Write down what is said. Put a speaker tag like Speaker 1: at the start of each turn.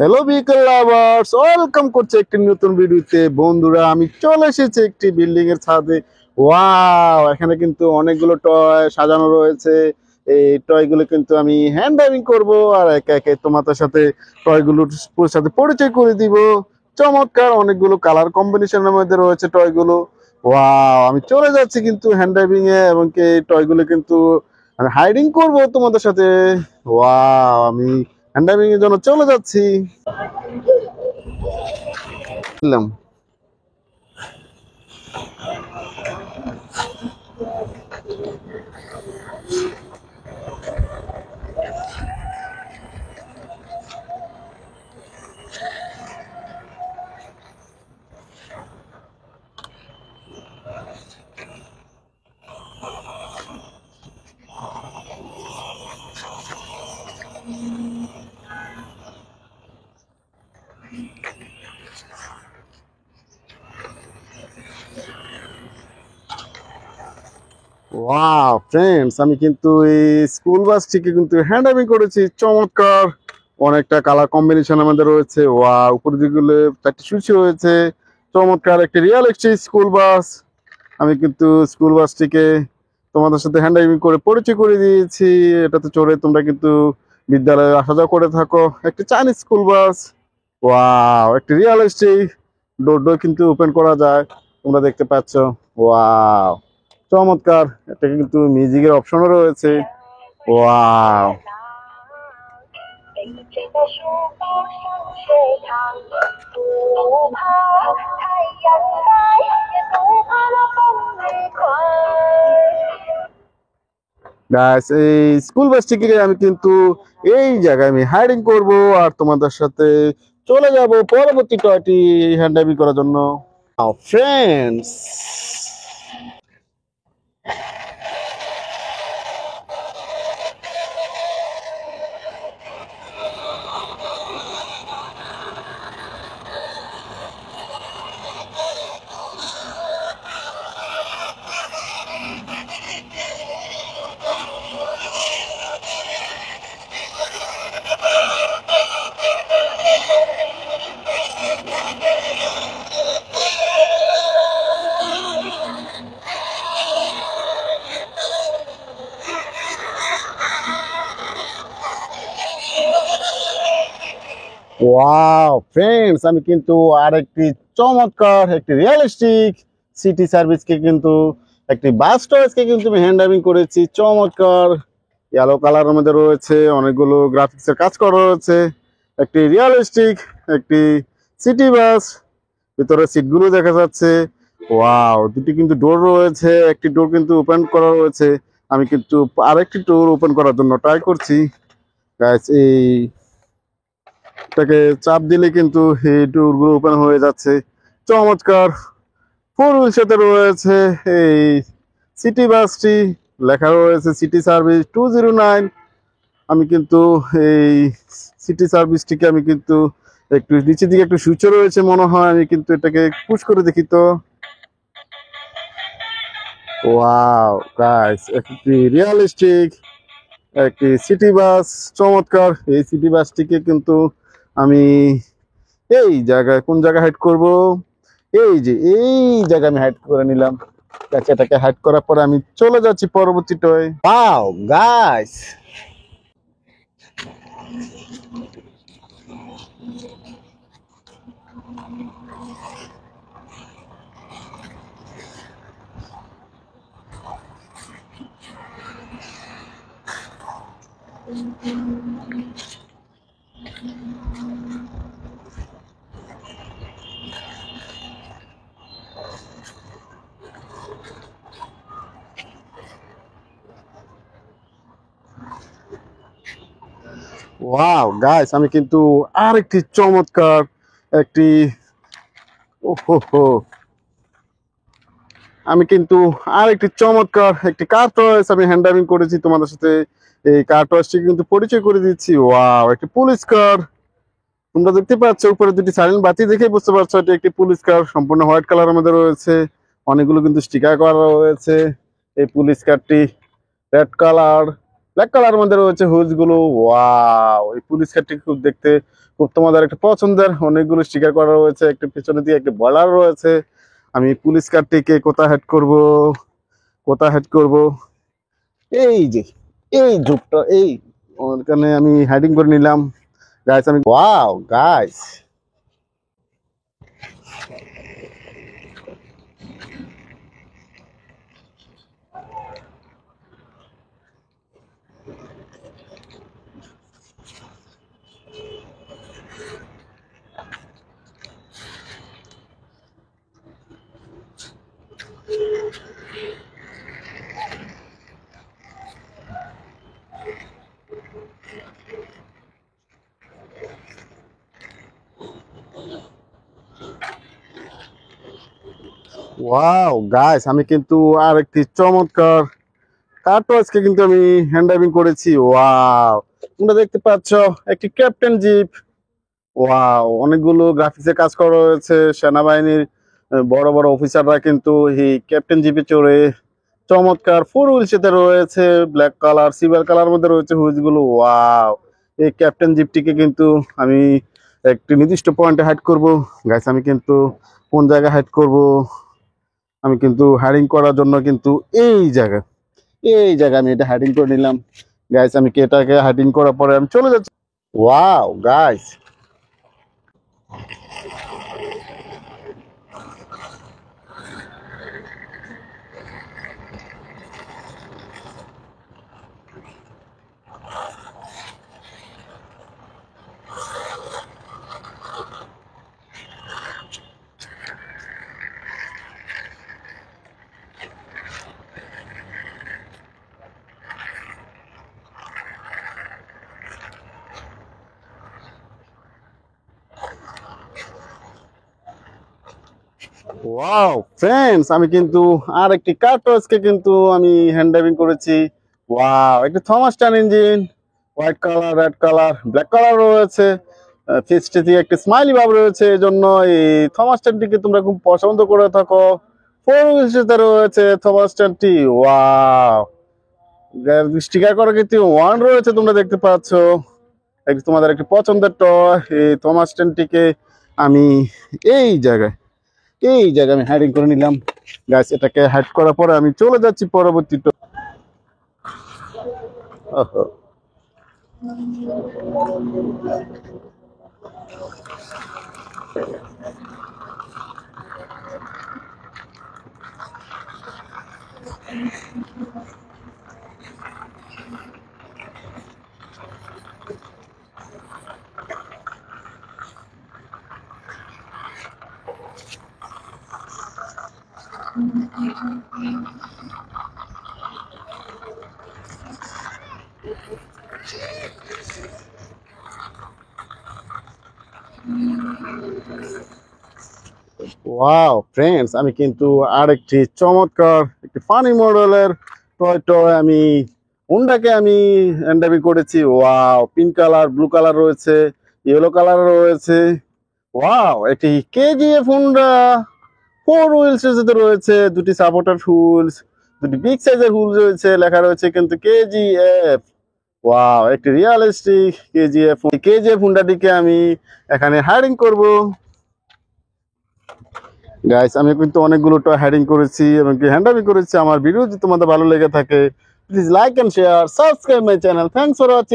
Speaker 1: Hello vehicle lovers, welcome করছে একটি নতুন ভিডিওতে। বন্ধুরা, আমি চলে এসেছি একটি বিল্ডিং এর ছাদে। ওয়াও, এখানে কিন্তু অনেকগুলো টয় সাজানো রয়েছে। এই টয়গুলো কিন্তু আমি হ্যান্ড ড্রাইভিং করব আর একে একে তোমাদের সাথে টয়গুলোর সাথে পরিচয় করে দিব। চমৎকার অনেকগুলো কালার কম্বিনেশনের মধ্যে রয়েছে টয়গুলো। ওয়াও, আমি চলে যাচ্ছি কিন্তু হ্যান্ড ড্রাইভিং এ, এবং কি এই টয়গুলো কিন্তু আমি হাইডিং করব তোমাদের সাথে। ওয়াও, আমি হ্যান্ড ড্রাইভিং এর জন্য চলে যাচ্ছি। দিলাম। ওয়াও ফ্রেন্ডস, আমি কিন্তু এই স্কুল বাসটিকে কিন্তু হ্যান্ড ড্রাইভিং করেছি। চমৎকার অনেকটা কালার কম্বিনেশন আমাদের রয়েছে। ওয়াও, উপরে দিকগুলো চারটি সুইচ রয়েছে। চমৎকার একটি রিয়েলিস্টিক স্কুল বাস। আমি কিন্তু স্কুল বাসটিকে তোমাদের সাথে হ্যান্ড ড্রাইভিং করে পরিচয় করে দিয়েছি। এটাতে চড়ে তোমরা কিন্তু বিদ্যালয়ে আসা যাওয়া করে থাকো। একটি চাইনিজ স্কুল বাস। ওয়াও, একটি রিয়েলিস্টিক। ডোর কিন্তু ওপেন করা যায়, তোমরা দেখতে পাচ্ছ। ওয়াও, চমৎকার। এটা কিন্তু মিউজিকের অপশনও রয়েছে। ওয়াও, গাইস, এই স্কুল বাসটিকে আমি কিন্তু এই জায়গায় আমি হাইডিং করব আর তোমাদের সাথে চলে যাব পরবর্তী টয়টি হ্যান্ড ড্রাইভিং করার জন্য। ফ্রেন্ডস, ওয়াও ফ্রেন্ডস, আমি কিন্তু আরেকটি চমৎকার একটি রিয়েলিস্টিক সিটি সার্ভিসকে কিন্তু একটি বাস টয়েসকে কিন্তু আমি হ্যান্ড ড্রাইভিং করেছি। চমৎকার ইয়েলো কালারের মধ্যে রয়েছে, অনেকগুলো গ্রাফিক্সের কাজ করা রয়েছে। একটি রিয়েলিস্টিক একটি সিটি বাস, ভিতরে সিটগুলো দেখা যাচ্ছে। ওয়াও, দুটি কিন্তু ডোর রয়েছে, একটি ডোর কিন্তু ওপেন করা রয়েছে। আমি কিন্তু আরেকটি ডোর ওপেন করার জন্য ট্রাই করছি। গাইস, এটাকে চাপ দিলে কিন্তু এই ডোরগুলো ওপেন হয়ে যাচ্ছে। চমৎকার ফোর হুইল সাথে রয়েছে এই সিটি বাসটি। লেখা রয়েছে সিটি সার্ভিস 209। আমি কিন্তু এই সিটি সার্ভিসটিকে আমি কিন্তু একটু নিচের দিকে একটু সুইচও রয়েছে মনে হয়। আমি কিন্তু এটাকে পুশ করে দেখি তো। ওয়াও গাইস, একটি রিয়েলিস্টিক একটি সিটি বাস। চমৎকার এই সিটি বাসটিকে কিন্তু আমি এই জায়গায় কোন জায়গায় হাইড করব, এই যে এই জায়গায় আমি হাইড করে নিলাম। আচ্ছা, এটাকে হাইড করার পরে আমি চলে যাচ্ছি পরবর্তী toy. Wow guys, wow guys, আমি কিন্তু আরেকটি চমৎকার একটি ওহো, আমি কিন্তু আরেকটি চমৎকার একটি কার টয়েস আমি হ্যান্ড ড্রাইভিং করেছি তোমাদের সাথে। এই কার টয়েসটি কিন্তু পরিচয় করে দিচ্ছি। ওয়াও, একটি পুলিশ কার। তোমরা দেখতে পাচ্ছ উপরে দুটি সাইলেন্ট বাতি দেখে বুঝতে পারছো এটি একটি পুলিশ কার। সম্পূর্ণ হোয়াইট কালারের মধ্যে রয়েছে, অনেকগুলো কিন্তু স্টিকার করা রয়েছে। এই পুলিশ কারটি রেড কালার। ব্ল্যাক কালার মধ্যে রয়েছে হুইলস গুলো। ওয়াও, এই পুলিশ কারটি খুব দেখতে খুব তোমাদের একটা পছন্দের, অনেকগুলো স্টিকার করা রয়েছে, একটা পিছনে দিয়ে একটা বর্ডার রয়েছে। আমি পুলিশ কারটিকে কোথায় হেড করব, কোথায় হেড করব, এই যে এই ঝোপটা, এই ওখানে আমি হেডিং করে নিলাম গাইস। আমি ওয়াও গাইস, ওয়াও গাইস, আমি কিন্তু আর একটি চমৎকার কার আজকে কিন্তু আমি হ্যান্ড ড্রাইভিং করেছি। ওয়াও, তোমরা দেখতে পাচ্ছ একটি ক্যাপ্টেন জিপ। ওয়াও, অনেকগুলো গ্রাফিক্সের কাজ করা হয়েছে। সেনাবাহিনীর বড় বড় অফিসাররা কিন্তু এই ক্যাপ্টেন জিপে চড়ে চমৎকার ফোর হুইল সাথে রয়েছে, ব্ল্যাক কালার সিলভার কালার মধ্যে রয়েছে হুইলস গুলো। ওয়াও, এই ক্যাপ্টেন জিপটিকে কিন্তু আমি একটি নির্দিষ্ট পয়েন্টে হাইড করব গাইস। আমি কিন্তু কোন জায়গায় হাইড করব, আমি কিন্তু হাইডিং করার জন্য কিন্তু এই জায়গায় আমি এটা হাইডিং করে নিলাম গাইস। আমি কি এটাকে হাইডিং করার পরে আমি চলে যাচ্ছি। ওয়াও গাইস, ওয়াও ফ্রেন্ডস, আমি কিন্তু আর একটি কার টয়েসকে কিন্তু আমি হ্যান্ড ড্রাইভিং করেছি। ওয়াও, একটি থমাস টান engine, white colour, red colour, black colour রয়েছে। ফেসটি দিয়ে একটি স্মাইলি ভাব রয়েছে, এই জন্য এই থমাস টানটিকে তোমরা খুব পছন্দ করে থাকো। ফোর হুইলসে রয়েছে থমাস টানটি। ওয়াও, স্টিকার করা কিন্তু ওয়ান রয়েছে, তোমরা দেখতে পাচ্ছ। তোমাদের একটি পছন্দের টয় এই থমাস টানটিকে আমি এই জায়গায় আমি হাইডিং করে নিলাম গাইস। এটাকে হাইড করার পরে আমি চলে যাচ্ছি পরবর্তী ওহো। ওয়াও ফ্রেন্ডস, আমি কিন্তু আরেকটি চমৎকার একটি ফানি মডেলের টয় আমি হুন্ডাকে আমি এন্ডাবি করেছি। Wow, pink colour, blue colour রয়েছে, ইয়েলো কালার রয়েছে। ওয়াও, একটি কেজিএফ হুন্ডা ফোর হুইলস এর রয়েছে, দুটি সাপোর্টার হুইলস, দুটি বিগ সাইজের হুইল রয়েছে, লেখা রয়েছে কিন্তু কেজিএফ। ওয়াও, একটি রিয়ালিস্টিক কেজিএফ হুন্ডাটিকে আমি এখানে হাইডিং করব গাইস। আমি কিন্তু অনেকগুলো টয় হাইডিং করেছি এবং হ্যান্ডামি করেছি। আমার ভিডিও যদি তোমাদের ভালো লেগে থাকে, please like and share, subscribe my channel. Thanks for watching.